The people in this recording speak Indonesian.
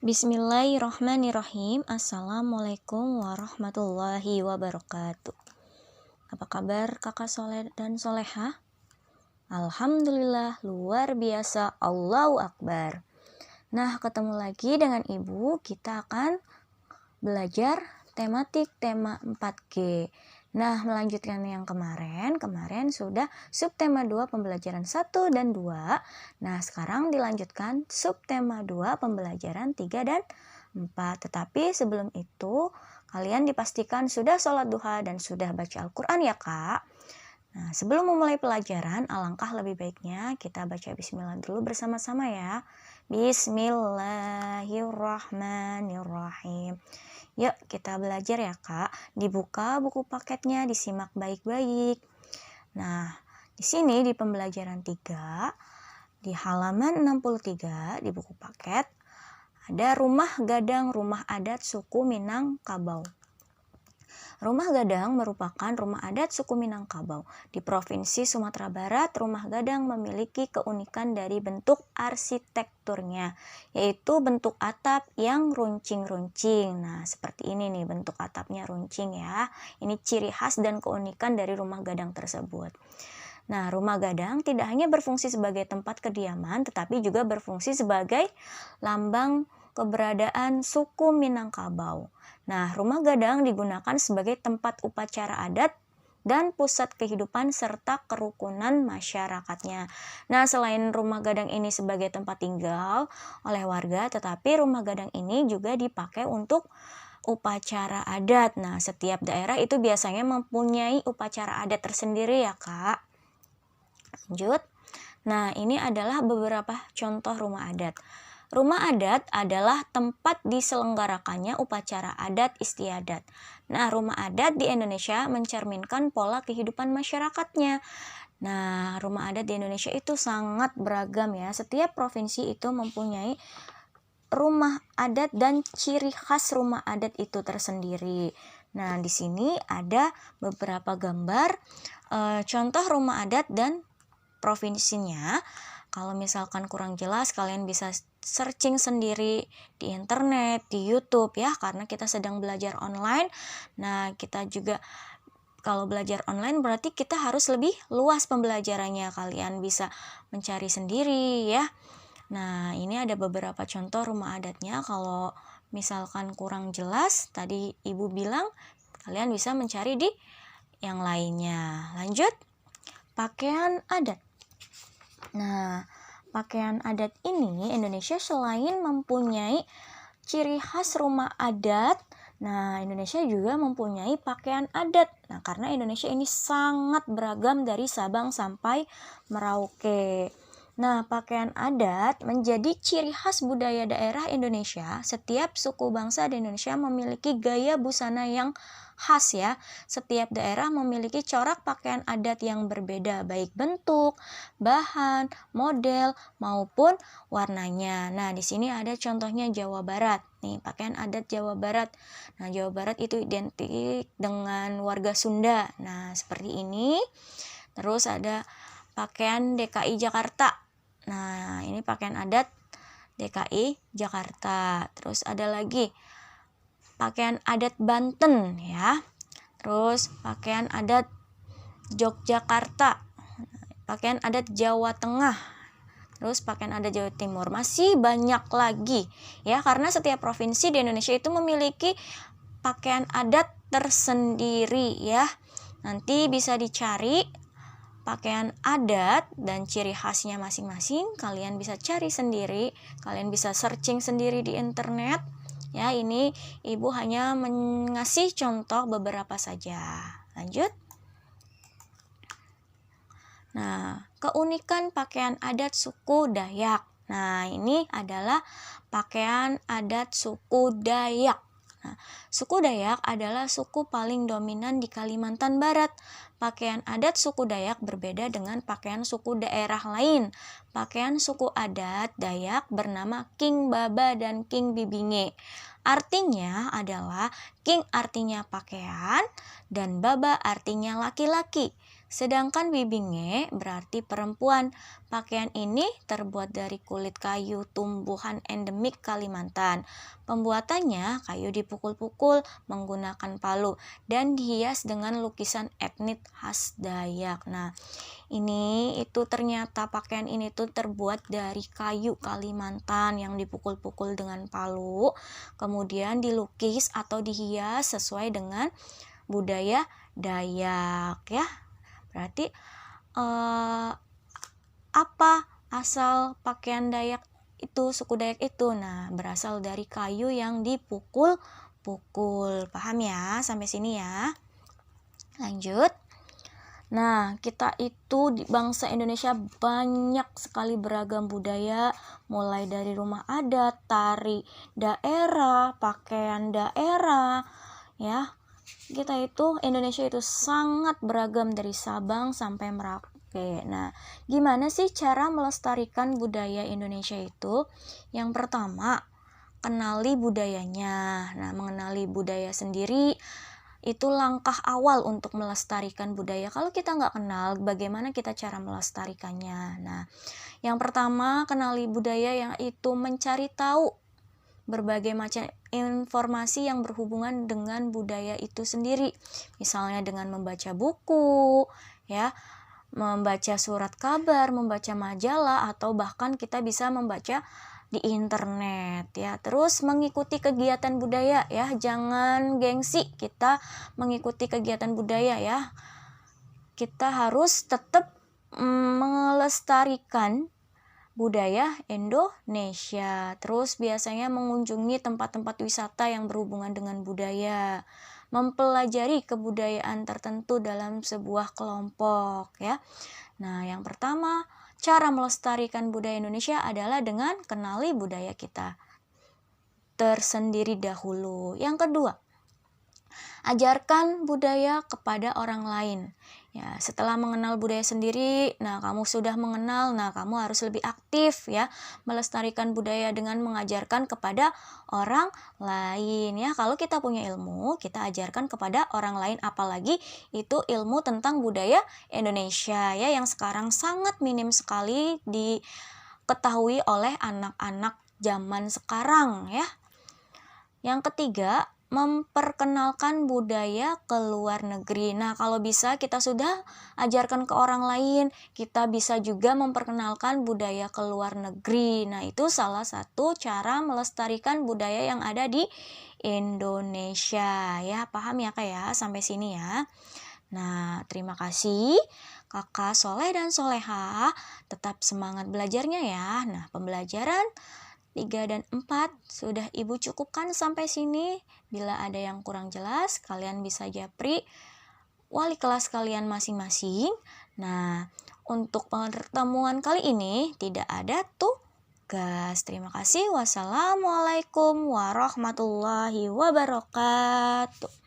Bismillahirrahmanirrahim. Assalamualaikum warahmatullahi wabarakatuh. Apa kabar kakak soleh dan soleha? Alhamdulillah, luar biasa, Allahu Akbar. Nah, ketemu lagi dengan ibu, kita akan belajar tematik tema 4G. Nah, melanjutkan yang kemarin sudah subtema 2 pembelajaran 1 dan 2. Nah, sekarang dilanjutkan subtema 2 pembelajaran 3 dan 4. Tetapi sebelum itu, kalian dipastikan sudah sholat duha dan sudah baca Al-Quran ya kak. Nah, sebelum memulai pelajaran, alangkah lebih baiknya kita baca bismillah dulu bersama-sama ya. Bismillahirrahmanirrahim. Yuk kita belajar ya kak. Dibuka buku paketnya, disimak baik-baik. Nah, di sini di pembelajaran 3, di halaman 63 di buku paket, ada rumah gadang rumah adat suku Minangkabau. Rumah gadang merupakan rumah adat suku Minangkabau. Di Provinsi Sumatera Barat, rumah gadang memiliki keunikan dari bentuk arsitekturnya, yaitu bentuk atap yang runcing-runcing. Nah, seperti ini nih bentuk atapnya runcing ya. Ini ciri khas dan keunikan dari rumah gadang tersebut. Nah, rumah gadang tidak hanya berfungsi sebagai tempat kediaman, tetapi juga berfungsi sebagai lambang keberadaan suku Minangkabau. Nah, rumah gadang digunakan sebagai tempat upacara adat dan pusat kehidupan serta kerukunan masyarakatnya. Nah, selain rumah gadang ini sebagai tempat tinggal oleh warga, tetapi rumah gadang ini juga dipakai untuk upacara adat. Nah, setiap daerah itu biasanya mempunyai upacara adat tersendiri ya, Kak. Lanjut. Nah, ini adalah beberapa contoh rumah adat. Rumah adat adalah tempat diselenggarakannya upacara adat istiadat. Nah, rumah adat di Indonesia mencerminkan pola kehidupan masyarakatnya. Nah, rumah adat di Indonesia itu sangat beragam ya. Setiap provinsi itu mempunyai rumah adat dan ciri khas rumah adat itu tersendiri. Nah, di sini ada beberapa gambar contoh rumah adat dan provinsinya. Kalau misalkan kurang jelas, kalian bisa searching sendiri di internet, di YouTube ya, karena kita sedang belajar online. Nah, kita juga kalau belajar online berarti kita harus lebih luas pembelajarannya. Kalian bisa mencari sendiri ya. Nah, ini ada beberapa contoh rumah adatnya. Kalau misalkan kurang jelas, tadi ibu bilang kalian bisa mencari di yang lainnya. Lanjut, pakaian adat. Nah, pakaian adat ini Indonesia selain mempunyai ciri khas rumah adat, nah Indonesia juga mempunyai pakaian adat. Nah, karena Indonesia ini sangat beragam dari Sabang sampai Merauke. Nah, pakaian adat menjadi ciri khas budaya daerah Indonesia. Setiap suku bangsa di Indonesia memiliki gaya busana yang khas ya. Setiap daerah memiliki corak pakaian adat yang berbeda, baik bentuk, bahan, model, maupun warnanya. Nah, di sini ada contohnya Jawa Barat. Nih, pakaian adat Jawa Barat. Nah, Jawa Barat itu identik dengan warga Sunda. Nah, seperti ini. Terus ada pakaian DKI Jakarta. Nah, ini pakaian adat DKI Jakarta. Terus ada lagi pakaian adat Banten ya. Terus pakaian adat Yogyakarta. Pakaian adat Jawa Tengah. Terus pakaian adat Jawa Timur. Masih banyak lagi ya, karena setiap provinsi di Indonesia itu memiliki pakaian adat tersendiri ya. Nanti bisa dicari pakaian adat dan ciri khasnya masing-masing. Kalian bisa cari sendiri, kalian bisa searching sendiri di internet. Ya, ini ibu hanya mengasih contoh beberapa saja. Lanjut. Nah, keunikan pakaian adat suku Dayak. Nah, ini adalah pakaian adat suku Dayak. Nah, suku Dayak adalah suku paling dominan di Kalimantan Barat. Pakaian adat suku Dayak berbeda dengan pakaian suku daerah lain. Pakaian suku adat Dayak bernama King Baba dan King Bibinge. Artinya adalah King artinya pakaian dan Baba artinya laki-laki. Sedangkan bibinge berarti perempuan. Pakaian ini terbuat dari kulit kayu tumbuhan endemik Kalimantan. Pembuatannya kayu dipukul-pukul menggunakan palu dan dihias dengan lukisan etnik khas Dayak. Nah, ini itu ternyata pakaian ini tuh terbuat dari kayu Kalimantan yang dipukul-pukul dengan palu, kemudian dilukis atau dihias sesuai dengan budaya Dayak ya. Berarti apa asal pakaian Dayak itu, suku Dayak itu? Nah, berasal dari kayu yang dipukul-pukul. Paham ya sampai sini ya? Lanjut. Nah, kita itu di bangsa Indonesia banyak sekali beragam budaya, mulai dari rumah adat, tari daerah, pakaian daerah, ya. Kita itu Indonesia itu sangat beragam dari Sabang sampai Merauke. Nah, gimana sih cara melestarikan budaya Indonesia itu? Yang pertama, kenali budayanya. Nah, mengenali budaya sendiri itu langkah awal untuk melestarikan budaya. Kalau kita nggak kenal, bagaimana kita cara melestarikannya? Nah, yang pertama, kenali budaya yang itu mencari tahu berbagai macam informasi yang berhubungan dengan budaya itu sendiri. Misalnya dengan membaca buku, ya, membaca surat kabar, membaca majalah, atau bahkan kita bisa membaca di internet ya. Terus mengikuti kegiatan budaya ya, jangan gengsi kita mengikuti kegiatan budaya ya. Kita harus tetap melestarikan budaya Indonesia. Terus biasanya mengunjungi tempat-tempat wisata yang berhubungan dengan budaya, mempelajari kebudayaan tertentu dalam sebuah kelompok ya. Nah, yang pertama, cara melestarikan budaya Indonesia adalah dengan kenali budaya kita tersendiri dahulu. Yang kedua, ajarkan budaya kepada orang lain. Ya, setelah mengenal budaya sendiri, nah kamu sudah mengenal, nah kamu harus lebih aktif ya, melestarikan budaya dengan mengajarkan kepada orang lain ya. Kalau kita punya ilmu, kita ajarkan kepada orang lain, apalagi itu ilmu tentang budaya Indonesia ya, yang sekarang sangat minim sekali diketahui oleh anak-anak zaman sekarang ya. Yang ketiga, memperkenalkan budaya ke luar negeri. Nah, kalau bisa kita sudah ajarkan ke orang lain, kita bisa juga memperkenalkan budaya ke luar negeri. Nah, itu salah satu cara melestarikan budaya yang ada di Indonesia. Ya, paham ya Kak ya? Sampai sini ya. Nah, terima kasih Kakak Soleh dan Soleha. Tetap semangat belajarnya ya. Nah, pembelajaran 3 dan 4 sudah Ibu cukupkan sampai sini. Bila ada yang kurang jelas, kalian bisa japri wali kelas kalian masing-masing. Nah, untuk pertemuan kali ini tidak ada tugas. Terima kasih. Wassalamualaikum warahmatullahi wabarakatuh.